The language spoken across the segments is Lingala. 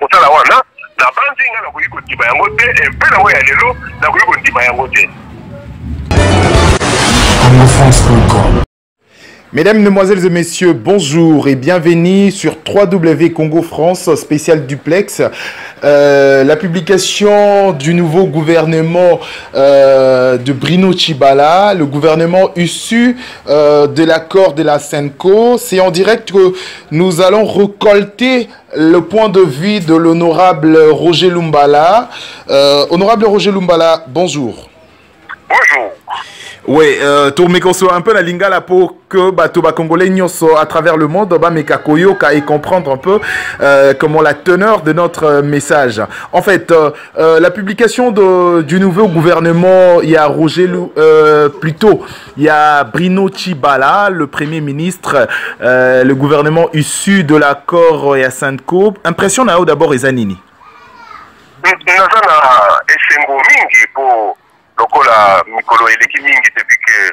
Kotala wana na banzinga na kuliko tiba yango te mpe na wo ya lelo na kuliko tiba yango te. Mesdames, Mesdemoiselles et Messieurs, bonjour et bienvenue sur 3W Congo France, spécial duplex. La publication du nouveau gouvernement de Bruno Tshibala, le gouvernement issu de l'accord de la SENCO. C'est en direct que nous allons récolter le point de vue de l'honorable Roger Lumbala. Honorable Roger Lumbala, bonjour. Bonjour. Oui, tu me conçois un peu la lingala pour que Batoba Congolais à travers le monde et comprendre un peu comment la teneur de notre message. En fait, la publication du nouveau gouvernement, il y a plutôt, il y a Bruno Tshibala, le Premier ministre, le gouvernement issu de l'accord et à Sainte-Coupe. Impression na d'abord Ezanini. Lokola Mikolo Eleki Mingi depuis que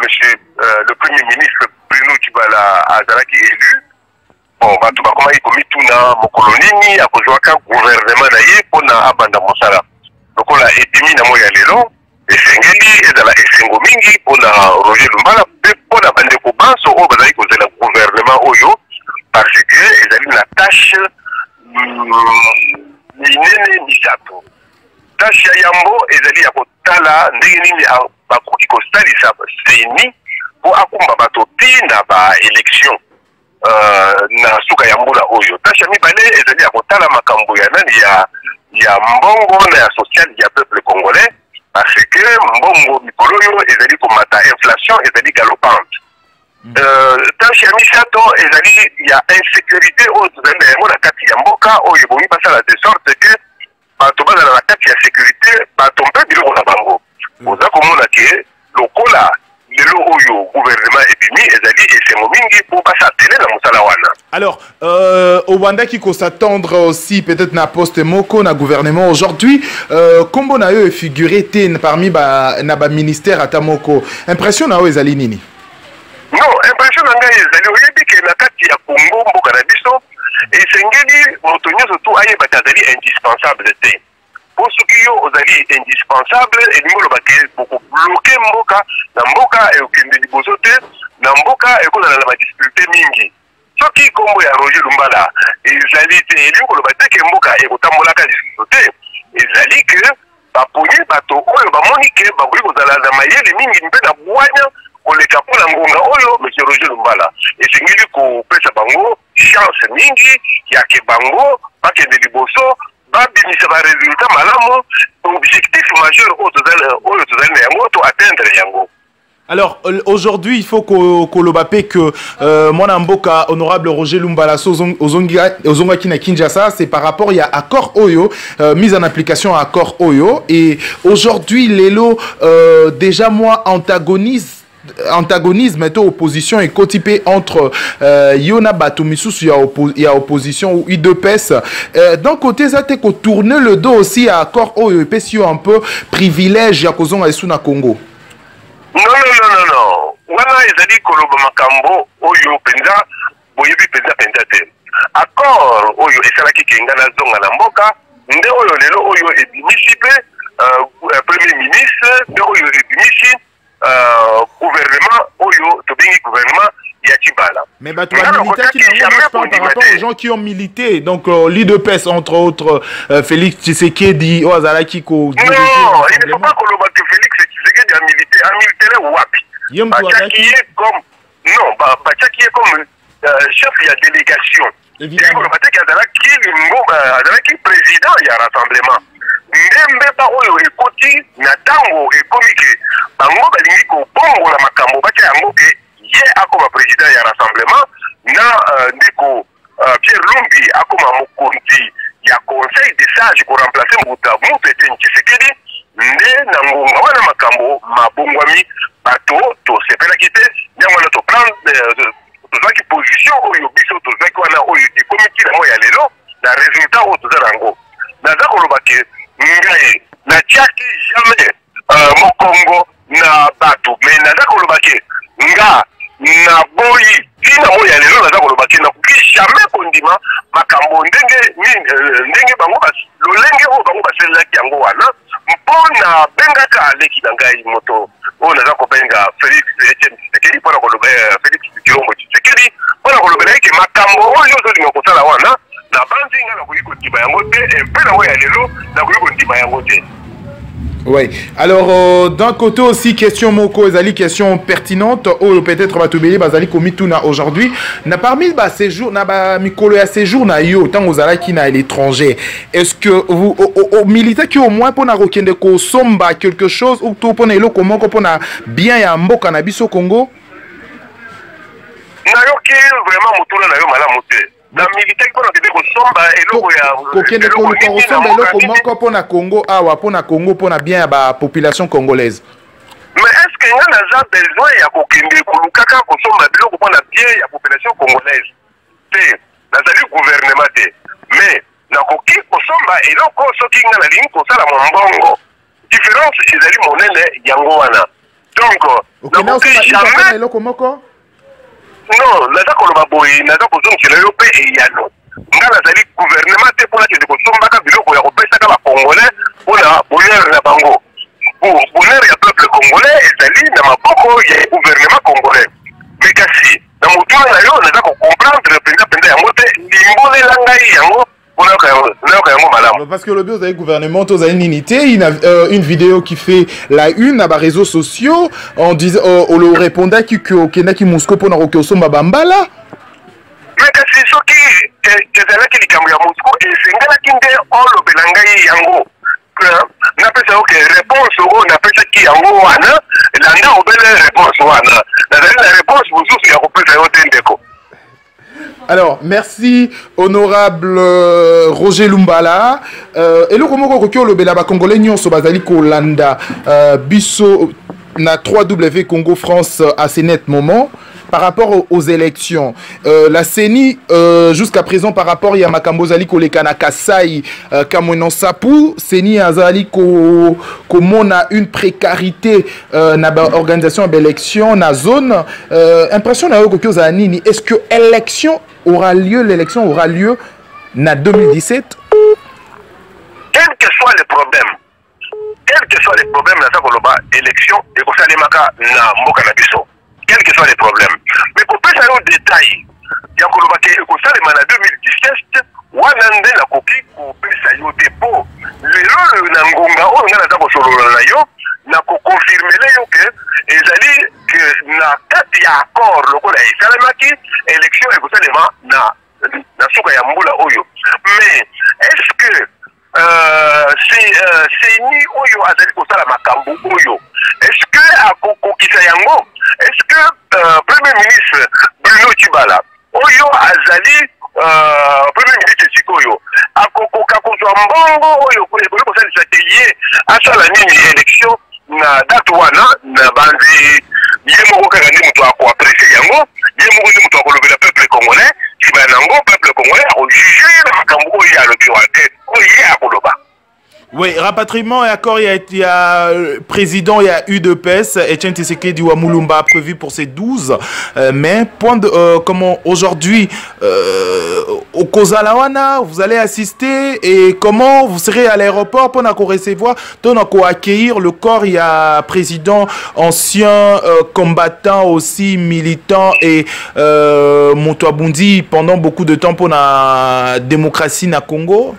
monsieur le Premier ministre Bruno Tshibala azalaki élu. Bon, bato bakoma ikomi tuna mokolo nini akozwaka gouvernement na ye pona abanda mosala. Lokola etimi na moya lelo esengeli ezala esengo mingi pona Roger Lumbala pe pona bandeko banso oyo bazali kozela gouvernement oyo parce que ezali na tâche minene misato. Tâche ya yambo ezali ya kotala ndenge nini bakoki kosalisa seni po akumba bato tina ba élection na suka ya mbula oyo. Tâche ya mibale ezali ya kotala makambo ya nani ya mbongo na ya social ya peuple congolais parce que mbongo mikolo oyo ezali komata inflation ezali galopante. Tâche ya misato ezali ya insécurité oyo tozali na yango na kati ya mboka oyo bomi basala de sorte que bato bazala na kati ya sécurité bato mpe biloko na bango. Oza komona ke lokola lelo oyo gouvernement ebimi ezali esengo mingi po basatele na mosala wana. Alors, au Rwanda qui faut s'attendre aussi peut-être na poste moko na gouvernement aujourd'hui, kombo na yo figuré parmi na ba ministère atamoko. Impression na yo ezali nini? Non, impression na ngai ezali oyebi ke na kati ya Congo mboka na biso esengeli moto nyonso tu ayebaka azali indispensable te. Po soki yo ozali indispensable elingi oloba ke bokobloke mboka na mboka ekokende liboso te na mboka ekozala na badifficulté mingi. Soki kombo ya Roger Lumbala ezali te elingi oloba te ke mboka ekotambolaka lisusu te, ezali ke baponi bato oyo bamoni ke bakoki kozala na mayele mingi mpe na bwanya koleka mpo na ngonga oyo monsieur Roger Lumbala esengeli kopesa bango chance mingi ya ke bango bakende liboso babimisa ba résultat malamu objectif majeur oyo tozali na yango to atteindre yango. Alors aujourd'hui il faut qu'on le que mon mboka honorable Roger Lumbala ozongaki na Kinshasa, c'est par rapport il y a accord Oyo mise en application à accord Oyo et aujourd'hui lelo déjà moi antagonisme et opposition et cotipé entre Yona Batumisusu y a opposition ou IDPS d'un côté ça t'est qu'on tourne le dos aussi à accord Oyo et puis un peu privilège ya kozonga esuna Congo. Non wana ezali koloba makambo oyo penza boyebi penza te accord oyo esalaki kenga na zonga na mboka nde oyo lelo oyo ebimisi pe premier ministre nde oyo ebimisi gouvernement oyo tobengi gouvernement ya Tshibala. Mais bah, militaire qui par rapport aux gens qui ont milité, donc l'IDPS entre autres, Félix Tshisekedi, Ozalaki ko. Non, il ne faut pas que Félix Tshisekedi a milité, wapi. Bachaki est comme non, Bachaki est comme chef de la délégation. Évidemment. Azalaki président ya rassemblement. Ndembe pa oyo ekoti na tango ekomike bango balingi ko bongo na makambo bacha yango ke ye akoma président ya rassemblement na ndeko Pierre Lumbi akoma mokonzi ya conseil des sages pour remplacer Mobutu Tshisekedi nde na ngonga wana makambo mabongwami bato to sepela kite nyango na to plan tozaki position oyo biso tozaki wana oyo ekomiki na moya lelo na résultat oyo tozarango naza koloba ke ngai na tiaki jamais mokongo na bato mais naza koloba ke nga na boyi tina moya lelo naza koloba ke na kuki jamais kondima makambo ndenge bango lolenge oyo bango baselelaki yango wana mpona bengaka leki na ngai moto oyo naza kobenga Félix Etienne Tshisekedi mpona koloba Félix Tshilombo Tshisekedi mpona kolobela eke makambo oyo ozolinga kosala wana na banzi nga nakoki kondima yango te mpe na oyo ya lelo nakoki kondima yango te. Oui. Alors, d'un côté aussi, question Moko, Ezali, question pertinente, ou peut-être Batubeli, Bazali, Komituna aujourd'hui. N'a parmi séjour, n'a Mikolo à séjour, n'a yo, tant aux ala qui n'a à l'étranger. Est-ce que vous, au militaire qui au moins pour n'a aucun de ko somba quelque chose, ou tout pour n'a comment qu'on a bien et un mot cannabis au Congo? N'a yo qui vraiment moutoula n'a yo malamoute. Na militaire pour n'a ko somba et l'eau ya. Aucun de ko somba et l'eau comment qu'on a Congo, awa pour na Congo pour na bien la population congolaise. Mais est-ce qu'il y a besoin ya kokende kolukaka kosomba biloko mpona bien ya population congolaise te nazali gouvernement te mais nakoki kosomba eloko soki nga nalingi kosala mombongo différence ezali monene yango wana donc nakoki jamais eloko moko non naza koloba boye naza kozongela yo mpe eyano nga nazali gouvernement te mpona kende kosombaka biloko ya kopesaka bacongolais mpona bonheur na bango bonheur ya peuple congolais ezali na maboko ya gouvernement congolais mais kasi na motuna na yo naza kocomprendre mpenza yango te limbolela ngai yango nayoka yango malamu. Parce que le bio des gouvernements aux unité, une vidéo qui fait la une à les réseaux sociaux en disant le répondait que Kenaki Moscou pour n'avoir somba bambala. Mais kasi soki ezalaki likambo ya Moscou esengelaki nde olo belangai yango napesa oke réponse oyo napesaki yango wana landa obele réponse wana nazali na réponse mosusu ya kopesa yo te ndeko. Alors, merci, honorable Roger Lumbala. Et le comment qu'on le belaba congolais nyonso bazali kolanda biso na 3W Congo France à ce net moment. Par rapport aux élections, la CENI, jusqu'à présent, par rapport à Makambo Zali Kolekana Kasai, Kamwenon Sapu, CENI Azali comment a une précarité na organisation d'élection, na zone. Impression na Yoko Zanini, est-ce que l'élection aura lieu na 2017? Quel que soit le problème, na Sakoloba, élection, et qu'on s'alimaka na Mboka na biso. Quels que soient les problèmes. Mais pour plus aller au détail, il y a en 2017, Wanande la coquille pour plus aller au dépôt. Le Nangonga, on a d'abord sur le Nayo, n'a pas confirmé que ils que na tête ya accord, le coup de Salamaki, élection et vous na Souka Yamboula Oyo. Mais est-ce que c'est ni Oyo Azali Kosala Makambo Oyo? Est-ce que à Koko Kisayango, est-ce que Premier ministre Bruno Tshibala, Oyo Azali, Premier ministre Sikoyo, à Koko Kakozo Mbongo, Oyo Kosala Satelier, à Salamini élection, na date wana, na bandi, Yemoko Kagani Mouto a apprécié Yango, Yemoko Mouto a relevé le peuple congolais, Tibanango, peuple congolais, a jugé le Makambo, il y a le Biwate, il y a Koloba. Oui, rapatriement et accord, il y a président, il y a UDPS, Etienne Tshisekedi Wamulumba prévu pour ces 12 mai. Point de, comment aujourd'hui, au Kozalawana, vous allez assister et comment vous serez à l'aéroport pour nous recevoir, pour nous accueillir le corps, il y a président, ancien combattant aussi, militant et Moutouabundi pendant beaucoup de temps pour la démocratie na Congo.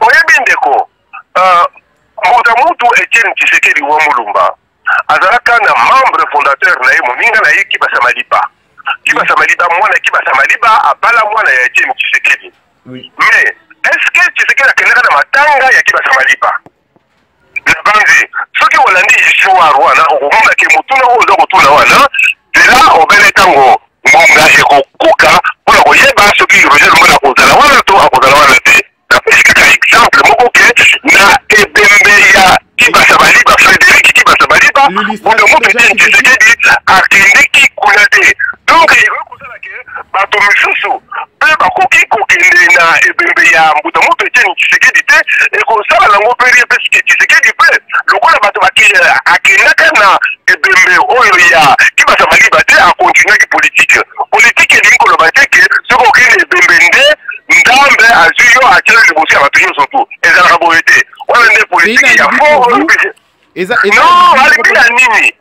Oyebi ndeko mutu Etienne Tshisekedi Wamulumba azalaka na membre fondateur na ye moninga na ye Kibasa Maliba. Kibasa Maliba mwana Kibasa Maliba abala mwana ya Etienne Tshisekedi. Oui. Mais est-ce que Tshisekedi akendaka na matanga ya Kibasa Maliba? Nabanzi soki olandi histoire wana okomona ke mutuna oyo okotuna wana dela obele tango ngonga ekokuka mpona koyeba soki Roger Lumbala akozala wana to akozala wana te. Exemple, na ebembe ya Kibasa Maliba, Frédéric Kibasa Maliba, ou le mot Etienne Tshisekedi akendeki kuna te. Donc, il veut que bato misusu pe bakoki kokende na ebembe ya mbuta moto Etienne Tshisekedi te et kosala nango pe parce que Tshisekedi pe lokola bato akendaka na ebembe oyo ya Kibasa Maliba te a continuer politique. Politique elingi koloba te ke soko yo attirer le bossé à la période surtout. Et ça la beauté. On a des politiques, il y a fort. Non, alibi ya nini?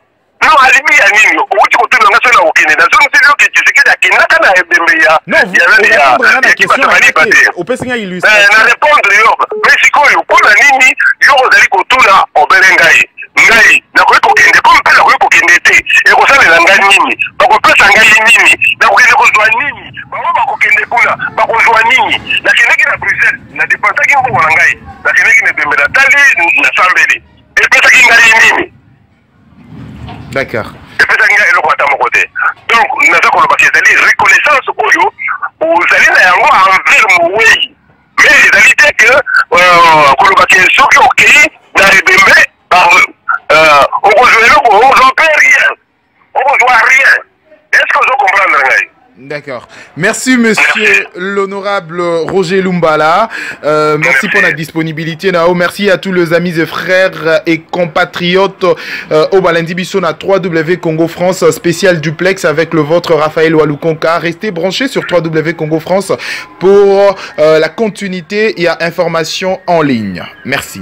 Non, alibi ya nini? Uti kutuna ngaso na ukine. Na zone sio que tu sais que dakina kana ebembe ya. Non, vous question au pesinga illustration. Na répondre yo. Mais sikoyo pona nini yo ozali kutuna obelengai. Ngai na ko kende comme pela ko kende te. E ko sala na ngai nini? Ba ko pesa ngai nini? Na ko kende ko zwa nini? Ba ko kende kuna, ba ko zwa nini? Na kende ki na Bruxelles, na dépensa ki ngo na ngai. Na kende ki na bembe na tali na sambeli. Et puis ça qui est nini. D'accord. Et puis ça qui est le côté mon côté. Donc nous avons une reconnaissance pour vous. Vous allez na yango envers moi. Mais les alliés que Kolobaki soki ok na ebembe par on ne peut rien. On ne voit rien. Est-ce que vous comprenez? D'accord. Merci, monsieur l'honorable Roger Lumbala. Merci pour la disponibilité. Merci à tous les amis et frères et compatriotes au Balendi Bisson à 3W Congo France, spécial duplex avec le vôtre Raphaël Walukonka. Restez branchés sur 3W Congo France pour la continuité et information en ligne. Merci.